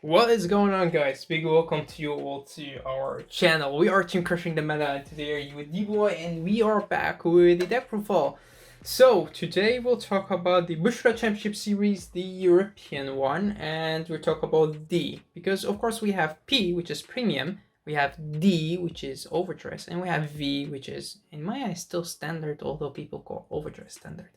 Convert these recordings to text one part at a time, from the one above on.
What is going on, guys? Big welcome to you all to our channel. We are Team Crushing the Meta, and today are you with D-Boy, and we are back with the deck profile. So today we'll talk about the Bushi Championship Series, the European one, and we'll talk about D, because of course we have P, which is Premium, we have D, which is Overdress, and we have V, which is, in my eyes, still Standard, although people call Overdress Standard.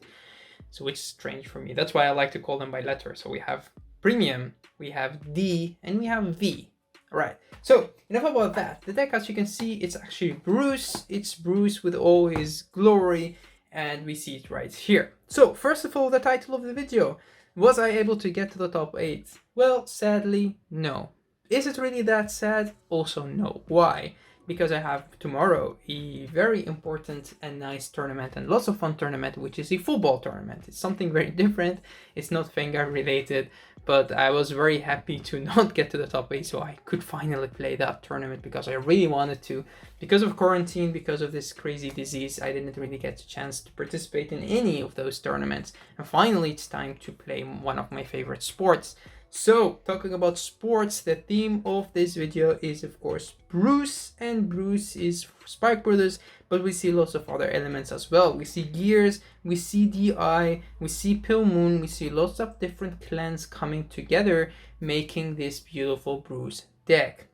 So it's strange for me. That's why I like to call them by letter. So we have Premium, we have D, and we have V. Alright, so enough about that. The deck, as you can see, it's actually Bruce. It's Bruce with all his glory, and we see it right here. So first of all, the title of the video. Was I able to get to the top 8? Well, sadly, no. Is it really that sad? Also no. Why? Because I have tomorrow a very important and nice tournament and lots of fun tournament, which is a football tournament. It's something very different. It's not Vanguard related, but I was very happy to not get to the top 8 so I could finally play that tournament because I really wanted to. Because of quarantine, because of this crazy disease, I didn't really get a chance to participate in any of those tournaments. And finally, it's time to play one of my favorite sports. So, talking about sports, the theme of this video is of course Bruce, and Bruce is Spike Brothers, but we see lots of other elements as well. We see Gears, we see DI, we see Pill Moon, we see lots of different clans coming together, making this beautiful Bruce deck.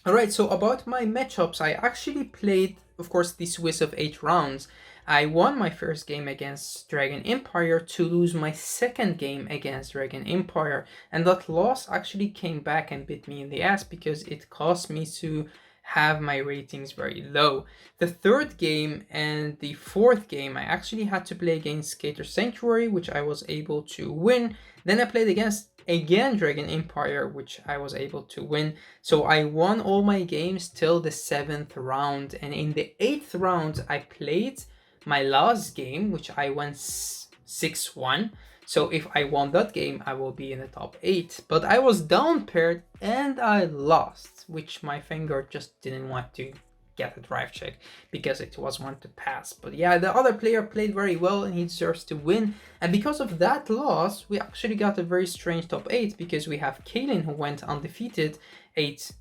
Alright, so about my matchups, I actually played, of course, the Swiss of 8 rounds. I won my first game against Dragon Empire to lose my second game against Dragon Empire, and that loss actually came back and bit me in the ass because it cost me to have my ratings very low. The third game and the fourth game I actually had to play against Skater Sanctuary, which I was able to win. Then I played against again Dragon Empire, which I was able to win. So I won all my games till the 7th round, and in the 8th round I played my last game, which I went 6-1. So if I won that game, I will be in the top 8. But I was down paired and I lost, which my Vanguard just didn't want to get a drive check because it was one to pass. But yeah, the other player played very well and he deserves to win. And because of that loss, we actually got a very strange top 8 because we have Kaylin, who went undefeated 8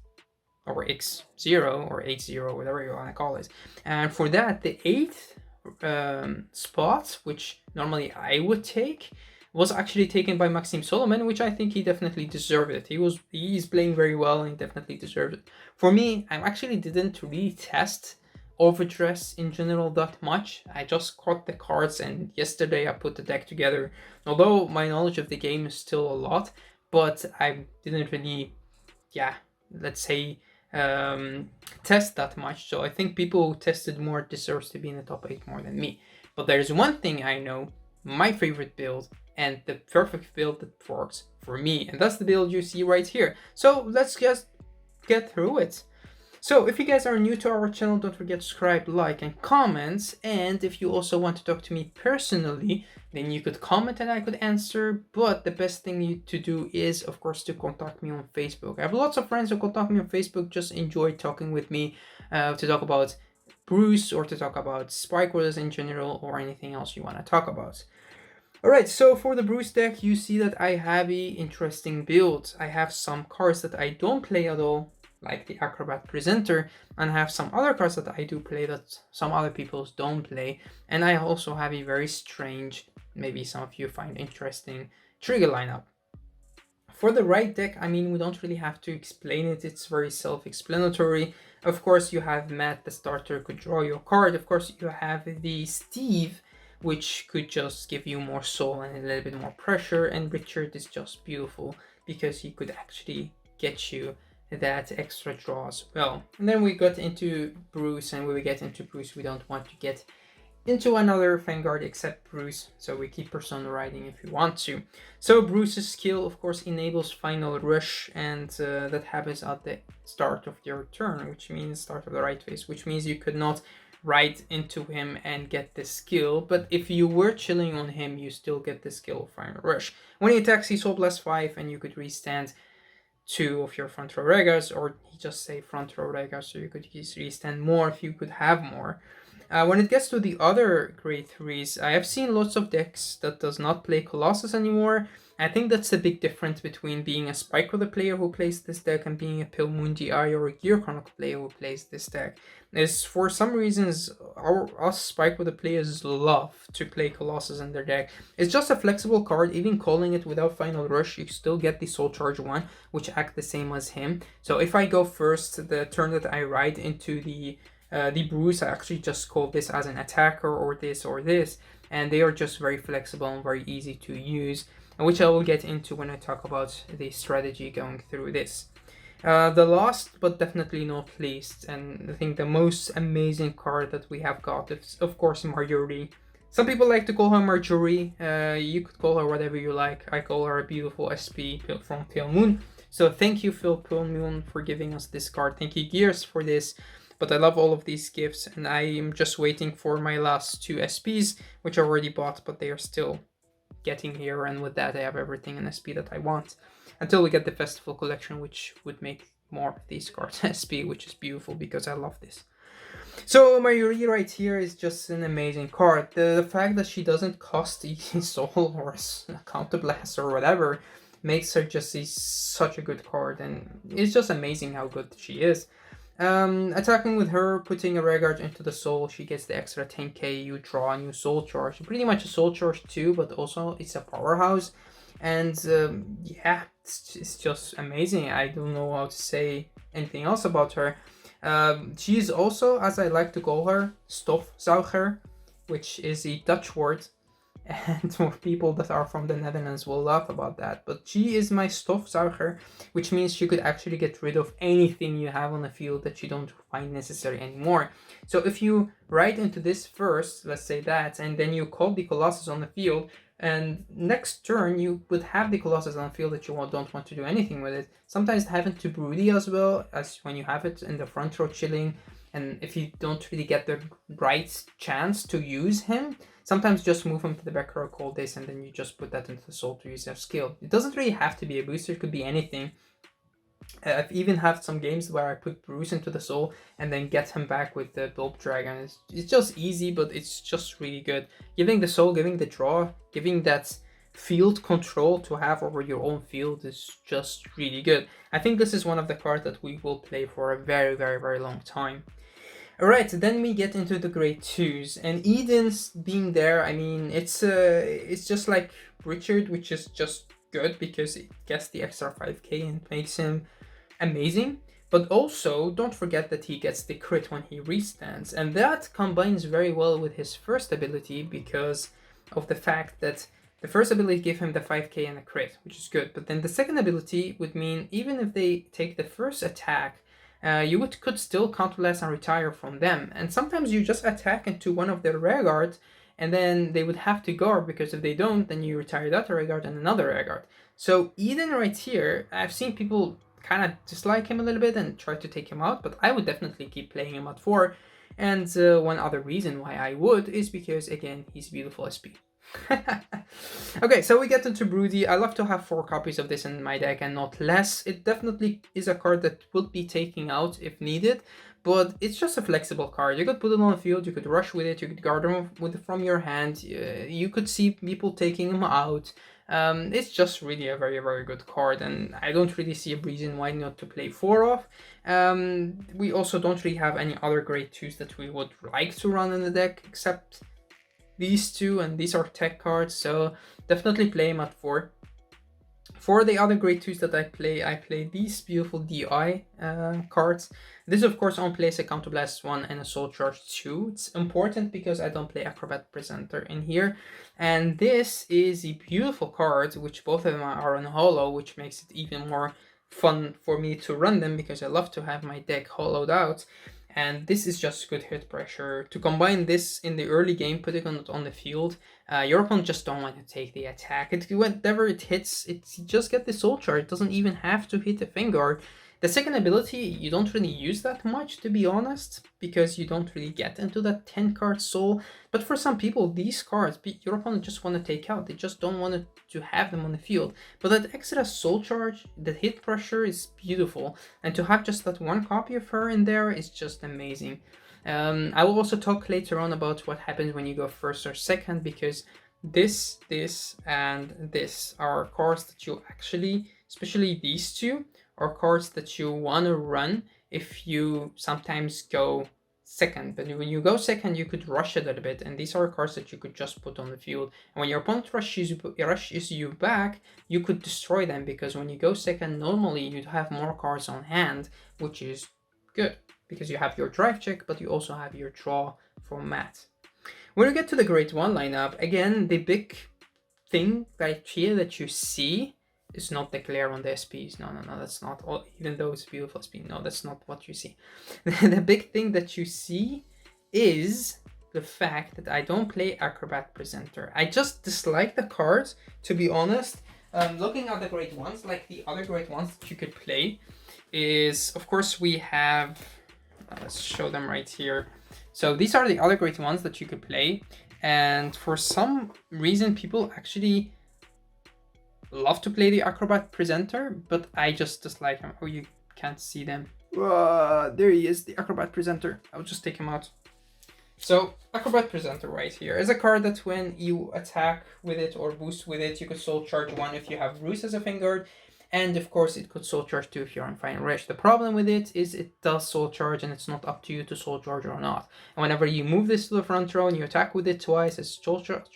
or X0 or 8-0, whatever you want to call it. And for that, the 8th spot, which normally I would take, was actually taken by Maxime Solomon, which I think he definitely deserved it. He's playing very well and he definitely deserved it. For me, I actually didn't really test Overdress in general that much. I just caught the cards and yesterday I put the deck together. Although my knowledge of the game is still a lot, but I didn't really, let's say, test that much. So I think people who tested more deserves to be in the top 8 more than me. But there's one thing I know, my favorite build and the perfect build that works for me, and that's the build you see right here. So let's just get through it. So if you guys are new to our channel, don't forget to subscribe, like, and comment. And if you also want to talk to me personally, then you could comment and I could answer. But the best thing to do is, of course, to contact me on Facebook. I have lots of friends who contact me on Facebook, just enjoy talking with me to talk about Bruce or to talk about Spike Brothers in general or anything else you want to talk about. Alright, so for the Bruce deck, you see that I have a interesting build. I have some cards that I don't play at all, like the Acrobat Presenter, and I have some other cards that I do play that some other people don't play. And I also have a very strange, maybe some of you find interesting, trigger lineup. For the right deck, I mean, we don't really have to explain it. It's very self-explanatory. Of course, you have Matt, the starter, could draw your card. Of course, you have the Steve, which could just give you more soul and a little bit more pressure. And Richard is just beautiful because he could actually get you that extra draw as well. And then we got into Bruce, and when we get into Bruce, we don't want to get into another Vanguard except Bruce, so we keep Persona riding if we want to. So Bruce's skill, of course, enables Final Rush, and that happens at the start of your turn, which means start of the right phase, which means you could not ride into him and get the skill, but if you were chilling on him, you still get the skill of Final Rush. When he attacks, he sold +5, and you could restand 2 of your front row regas, or he just say front row regas, so you could restand more if you could have more. When it gets to the other grade 3s, I have seen lots of decks that does not play Colossus anymore. I think that's the big difference between being a Spike Weather player who plays this deck and being a Pale Moon DI or a Gear Chronicle player who plays this deck. Is for some reasons, us Spike Weather players love to play Colossus in their deck. It's just a flexible card. Even calling it without Final Rush, you still get the Soul Charge 1, which act the same as him. So if I go first, the turn that I ride into the Bruce, I actually just call this as an attacker or this, and they are just very flexible and very easy to use, which I will get into when I talk about the strategy going through this. The last but definitely not least, and I think the most amazing card that we have got is, of course, Marjorie. Some people like to call her Marjorie. You could call her whatever you like. I call her a beautiful SP from Pale Moon. So thank you, Phil Pale Moon, for giving us this card. Thank you, Gears, for this. But I love all of these gifts, and I am just waiting for my last 2 SPs, which I already bought, but they are still getting here, and with that I have everything in SP that I want. Until we get the Festival Collection, which would make more of these cards SP, which is beautiful because I love this. So Mayuri right here is just an amazing card. The fact that she doesn't cost Easy Soul or Counterblast or whatever makes her just such a good card, and it's just amazing how good she is. Attacking with her, putting a Vanguard into the soul, she gets the extra 10k, you draw a new soul charge. Pretty much a soul charge too, but also it's a powerhouse. And yeah, it's just amazing. I don't know how to say anything else about her. She is also, as I like to call her, stofzuiger, which is a Dutch word. And more people that are from the Netherlands will laugh about that. But she is my stofzuiger, which means she could actually get rid of anything you have on the field that you don't find necessary anymore. So if you ride into this first, let's say that, and then you call the Colossus on the field, and next turn you would have the Colossus on the field that you don't want to do anything with it. Sometimes having to Broody as well, as when you have it in the front row chilling, and if you don't really get the right chance to use him, sometimes just move him to the back row, call this, and then you just put that into the soul to use their skill. It doesn't really have to be a booster, it could be anything. I've even had some games where I put Bruce into the soul and then get him back with the Bulb Dragon. It's just easy, but it's just really good. Giving the soul, giving the draw, giving that field control to have over your own field is just really good. I think this is one of the cards that we will play for a very, very, very long time. Alright, then we get into the grade 2s, and Eden's being there, I mean, it's just like Richard, which is just good because it gets the extra 5k and makes him amazing. But also, don't forget that he gets the crit when he restands, and that combines very well with his first ability because of the fact that the first ability gave him the 5k and a crit, which is good, but then the second ability would mean even if they take the first attack, you could still counterblast and retire from them. And sometimes you just attack into one of their rear guards, and then they would have to guard, because if they don't, then you retire that rear guard and another rear guard. So Eden right here, I've seen people kind of dislike him a little bit and try to take him out, but I would definitely keep playing him at 4. And one other reason why I would is because, again, he's beautiful SP. Okay, so we get into Broody. I love to have 4 copies of this in my deck and not less. It definitely is a card that would be taking out if needed, but it's just a flexible card. You could put it on the field, you could rush with it, you could guard him with it from your hand, you could see people taking him out. It's just really a very, very good card, and I don't really see a reason why not to play 4 of. We also don't really have any other grade 2s that we would like to run in the deck except these 2, and these are tech cards, so definitely play them at 4. For the other grade 2s that I play these beautiful DI cards. This of course only plays a Counterblast 1 and a Soul Charge 2. It's important because I don't play Acrobat Presenter in here. And this is a beautiful card, which both of them are on holo, which makes it even more fun for me to run them because I love to have my deck hollowed out. And this is just good hit pressure. To combine this in the early game, putting it on the field, your opponent just don't want to take the attack. Whenever it hits, it's just get the soul charge. It doesn't even have to hit the Vanguard. The second ability, you don't really use that much, to be honest, because you don't really get into that 10 card soul. But for some people, these cards, your opponent just want to take out. They just don't want to have them on the field. But that extra soul charge, the hit pressure is beautiful. And to have just that 1 copy of her in there is just amazing. I will also talk later on about what happens when you go first or second, because this, and this are cards that you actually, especially these two, are cards that you want to run if you sometimes go second. But when you go second, you could rush it a little bit, and these are cards that you could just put on the field. And when your opponent rushes you back, you could destroy them, because when you go second, normally you'd have more cards on hand, which is good, because you have your drive check, but you also have your draw from mat. When you get to the grade 1 lineup, again, the big thing right here that you see is not the glare on the SPs. No, that's not. Even though it's a beautiful SP, no, that's not what you see. The big thing that you see is the fact that I don't play Acrobat Presenter. I just dislike the cards, to be honest. Looking at the grade 1s, like the other grade 1s that you could play, is, of course, we have, let's show them right here. So these are the other grade 1s that you could play, and for some reason people actually love to play the Acrobat Presenter, but I just dislike him. Oh, you can't see them. There he is, the Acrobat Presenter. I'll just take him out. So Acrobat Presenter right here is a card that when you attack with it or boost with it, you could soul charge 1 if you have Bruce as a Vanguard. And of course it could soul charge 2 if you're on Final Rush. The problem with it is it does soul charge, and it's not up to you to soul charge or not. And whenever you move this to the front row and you attack with it twice, it's soul charge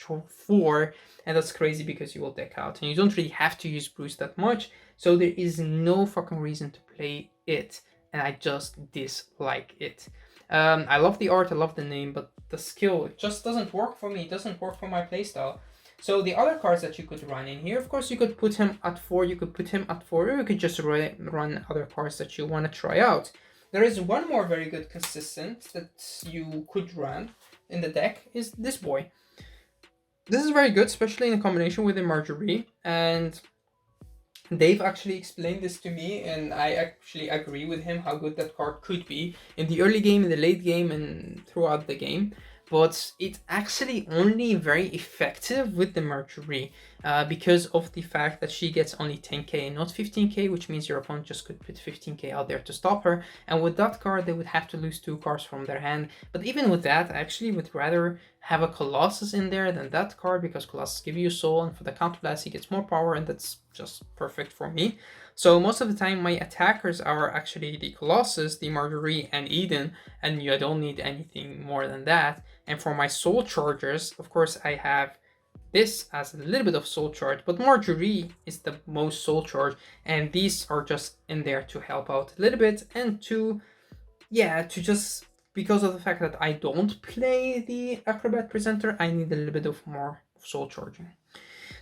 4, and that's crazy because you will deck out. And you don't really have to use Bruce that much, so there is no fucking reason to play it, and I just dislike it. I love the art, I love the name, but the skill, it just doesn't work for me. It doesn't work for my playstyle. So the other cards that you could run in here, of course, you could put him at 4, you could put him at 4, or you could just run other cards that you want to try out. There is one more very good consistent that you could run in the deck, is this boy. This is very good, especially in combination with the Marjorie, and Dave actually explained this to me, and I actually agree with him how good that card could be in the early game, in the late game, and throughout the game. But it's actually only very effective with the Marjorie because of the fact that she gets only 10k and not 15k, which means your opponent just could put 15k out there to stop her. And with that card, they would have to lose 2 cards from their hand. But even with that, I actually would rather have a Colossus in there than that card, because Colossus gives you soul, and for the counterblast he gets more power, and that's just perfect for me. So most of the time my attackers are actually the Colossus, the Marjorie, and Eden, and you don't need anything more than that. And for my soul chargers, of course, I have this as a little bit of soul charge, but Marjorie is the most soul charge, and these are just in there to help out a little bit, and to just, because of the fact that I don't play the Acrobat Presenter, I need a little bit of more soul charging.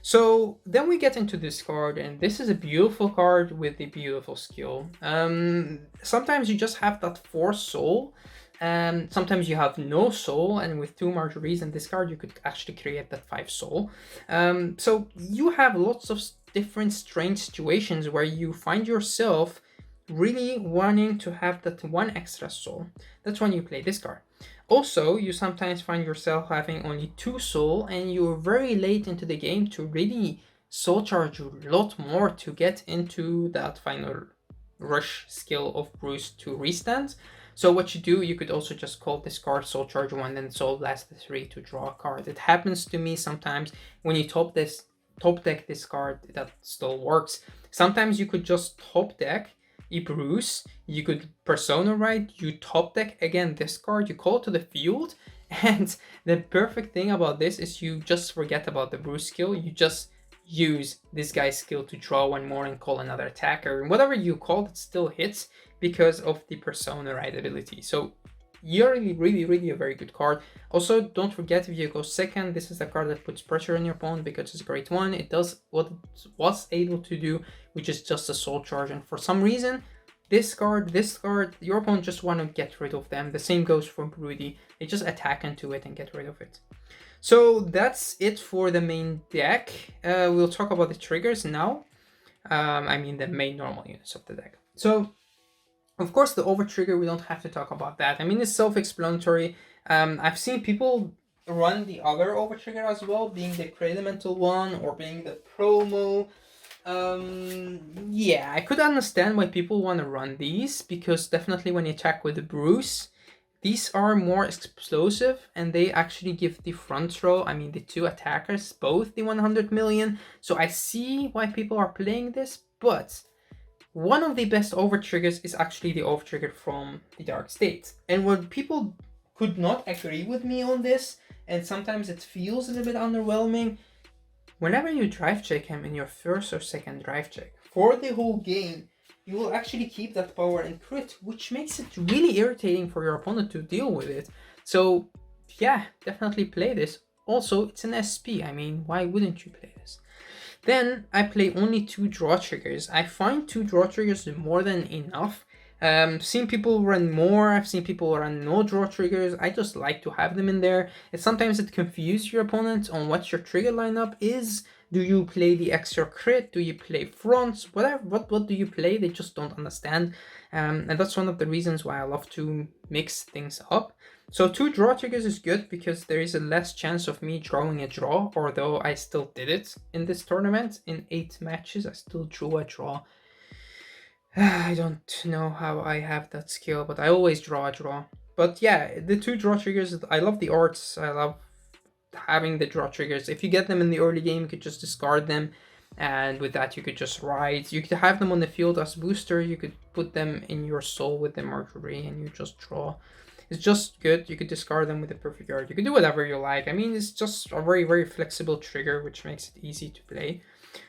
So then we get into this card, and this is a beautiful card with a beautiful skill. Sometimes you just have that 4 soul, and sometimes you have no soul, and with 2 Marjories and this card you could actually create that 5 soul. So you have lots of different strange situations where you find yourself really wanting to have that 1 extra soul. That's when you play this card. Also, you sometimes find yourself having only 2 soul, and you're very late into the game to really soul charge a lot more to get into that final rush skill of Bruce to restand. So what you do, you could also just call this card soul charge 1, then soul blast 3 to draw a card. It happens to me sometimes when you top deck this card, that still works. Sometimes you could just top deck Bruce, you could persona right, you top deck again this card, you call it to the field, and the perfect thing about this is you just forget about the Bruce skill, you just use this guy's skill to draw 1 more and call another attacker, and whatever you call it still hits because of the persona right ability. So you're really a very good card. Also, don't forget, if you go second, this is a card that puts pressure on your opponent because it's a great 1. It does what it was able to do, which is just a soul charge, and for some reason this card, your opponent just want to get rid of them. The same goes for Broody. They just attack into it and get rid of it. So that's it for the main deck. We'll talk about the triggers now. I mean the main normal units of the deck. So of course the over trigger, we don't have to talk about that. I mean, it's self-explanatory. I've seen people run the other over trigger as well, being the Elemental one or being the promo. Yeah, I could understand why people want to run these, because definitely when you attack with the Bruce, these are more explosive, and they actually give the front row, I mean the two attackers, both the 100 million. So I see why people are playing this, but one of the best over triggers is actually the over trigger from the Dark State. And when people could not agree with me on this, and sometimes it feels a little bit underwhelming, whenever you drive check him in your first or second drive check for the whole game, you will actually keep that power and crit, which makes it really irritating for your opponent to deal with it. So yeah, definitely play this. Also, it's an SP, I mean, why wouldn't you play this? Then I play only 2 draw triggers. I find 2 draw triggers more than enough. Seen people run more, I've seen people run no draw triggers. I just like to have them in there. And sometimes it confuses your opponent on what your trigger lineup is. Do you play the extra crit? Do you play fronts? Whatever, what do you play? They just don't understand. And that's one of the reasons why I love to mix things up. So 2 draw triggers is good because there is a less chance of me drawing a draw, although I still did it in this tournament. In 8 matches, I still drew a draw. I don't know how I have that skill, but I always draw a draw. But yeah, the 2 draw triggers, I love the arts. I love having the draw triggers. If you get them in the early game, you could just discard them. And with that, you could just ride. You could have them on the field as booster. You could put them in your soul with the Mercury and you just draw. It's just good. You could discard them with the perfect guard. You could do whatever you like. I mean, it's just a very, very flexible trigger, which makes it easy to play.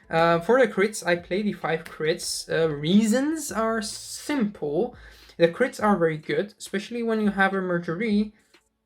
For the crits, I play the 5 crits. Reasons are simple. The crits are very good, especially when you have a Marjorie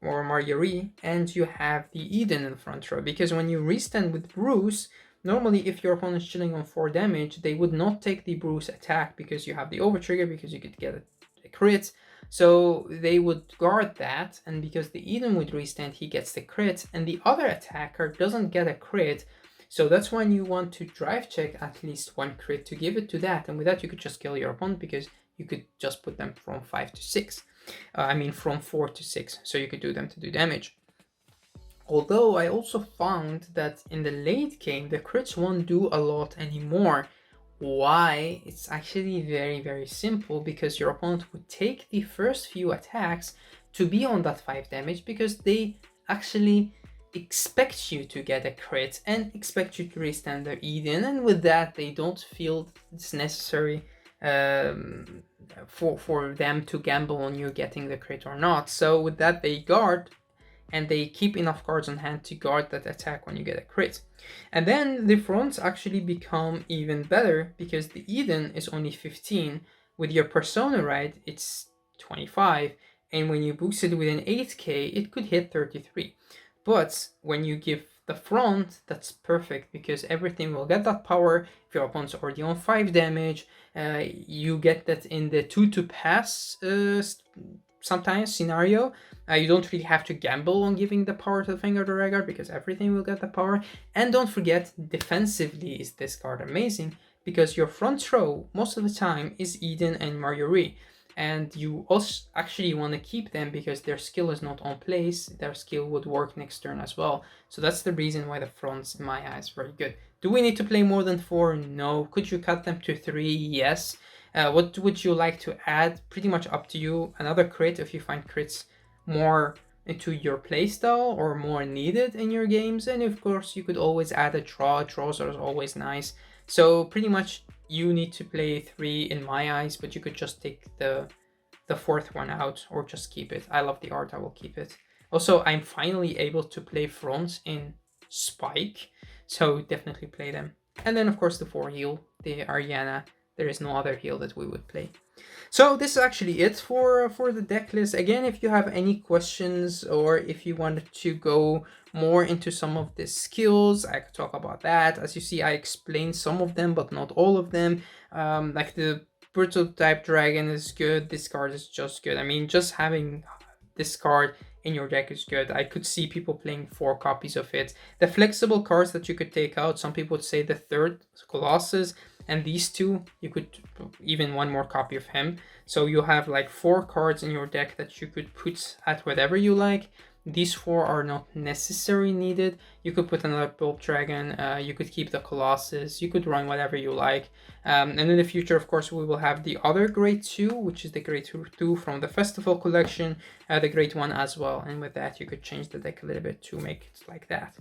or Marjorie and you have the Eden in the front row. Because when you restand with Bruce, normally if your opponent's chilling on 4 damage, they would not take the Bruce attack because you have the over trigger, because you could get a crit. So they would guard that, and because the Eden would restand, he gets the crit, and the other attacker doesn't get a crit. So that's when you want to drive check at least 1 crit to give it to that, and with that you could just kill your opponent because you could just put them from 5 to 6. I mean from 4 to 6, so you could do them to do damage. Although I also found that in the late game the crits won't do a lot anymore. Why? It's actually very, very simple, because your opponent would take the first few attacks to be on that 5 damage because they actually expect you to get a crit and expect you to restand their Eden, and with that they don't feel it's necessary for them to gamble on you getting the crit or not. So with that they guard, and they keep enough cards on hand to guard that attack when you get a crit. And then the fronts actually become even better because the Eden is only 15. With your Persona, right, it's 25. And when you boost it with an 8k, it could hit 33. But when you give the front, that's perfect because everything will get that power. If your opponent's already on 5 damage, you get that in the 2 to pass sometimes scenario. You don't really have to gamble on giving the power to the Vanguard or Vanguard because everything will get the power. And don't forget, defensively is this card amazing because your front row most of the time is Eden and Marjorie. And you also actually want to keep them because their skill is not on place. Their skill would work next turn as well. So that's the reason why the fronts, in my eyes, very good. Do we need to play more than 4? No. Could you cut them to 3? Yes. What would you like to add? Pretty much up to you. Another crit if you find crits more into your playstyle or more needed in your games. And of course, you could always add a draw. Draws are always nice. So pretty much you need to play 3 in my eyes, but you could just take the 4th one out or just keep it. I love the art, I will keep it. Also, I'm finally able to play fronts in Spike, so definitely play them. And then of course the 4 heal, the Ariana. There is no other heal that we would play. So this is actually it for the deck list. Again, if you have any questions or if you wanted to go more into some of the skills, I could talk about that. As you see, I explained some of them, but not all of them. Like the Brutal type Dragon is good. This card is just good. I mean, just having this card in your deck is good. I could see people playing 4 copies of it. The flexible cards that you could take out, some people would say the 3rd Colossus, and these 2, you could even 1 more copy of him. So you have like 4 cards in your deck that you could put at whatever you like. these 4 are not necessarily needed. You could put another Bulb Dragon, you could keep the Colossus, you could run whatever you like. And in the future, of course, we will have the other Grade 2, which is the Grade 2 from the Festival Collection, the Grade 1 as well. And with that, you could change the deck a little bit to make it like that.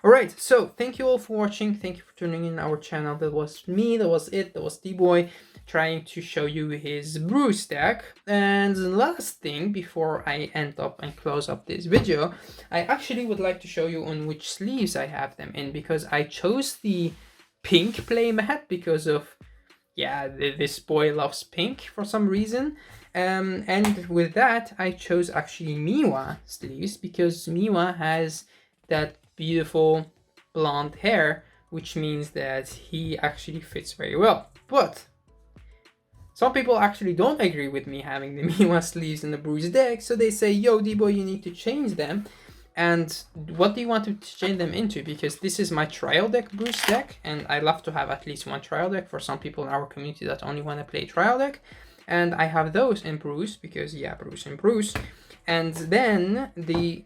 Alright, so thank you all for watching. Thank you for tuning in our channel. That was me, that was it, that was D-Boy, trying to show you his Bruce deck. And the last thing before I end up and close up this video, I actually would like to show you on which sleeves I have them in, because I chose the pink playmat because of, yeah, this boy loves pink for some reason. And with that, I chose actually Miwa sleeves because Miwa has that beautiful blonde hair, which means that he actually fits very well. But some people actually don't agree with me having the Miwa sleeves in the Bruce deck, so they say, yo, D-Boy, you need to change them. And what do you want to change them into? Because this is my trial deck Bruce deck, and I love to have at least one trial deck for some people in our community that only want to play trial deck. And I have those in Bruce because, yeah, Bruce and Bruce. And then the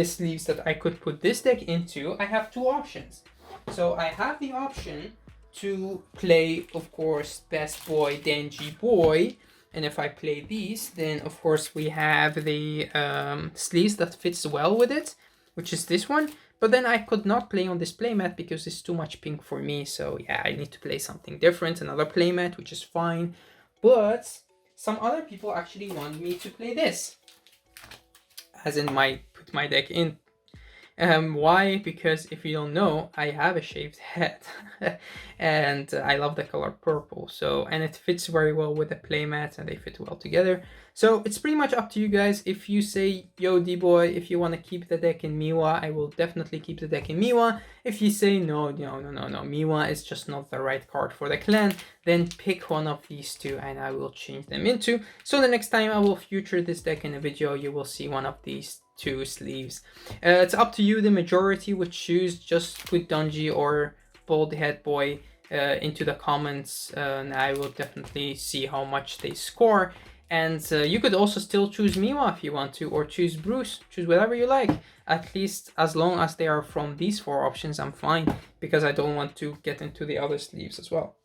sleeves that I could put this deck into, I have 2 options. So I have the option to play, of course, Best Boy, Denji Boy. And if I play these, then of course we have the sleeves that fits well with it, which is this one. But then I could not play on this playmat because it's too much pink for me. So yeah, I need to play something different, another playmat, which is fine. But some other people actually want me to play this, as in put my deck in. Why? Because if you don't know, I have a shaved head and I love the color purple, so, and it fits very well with the playmat and they fit well together. So it's pretty much up to you guys. If you say, yo, D-Boy, if you want to keep the deck in Miwa, I will definitely keep the deck in Miwa. If you say no, Miwa is just not the right card for the clan, then pick one of these 2 and I will change them into. So the next time I will feature this deck in a video, you will see one of these 2 sleeves. It's up to you. The majority would choose just put Donji or Bald Head Boy into the comments, and I will definitely see how much they score. And you could also still choose Miwa if you want to, or choose Bruce, choose whatever you like. At least as long as they are from these 4 options, I'm fine, because I don't want to get into the other sleeves as well.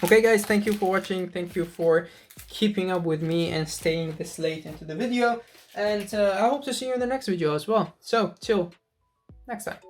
Okay guys, thank you for watching, thank you for keeping up with me and staying this late into the video, and I hope to see you in the next video as well. So till next time.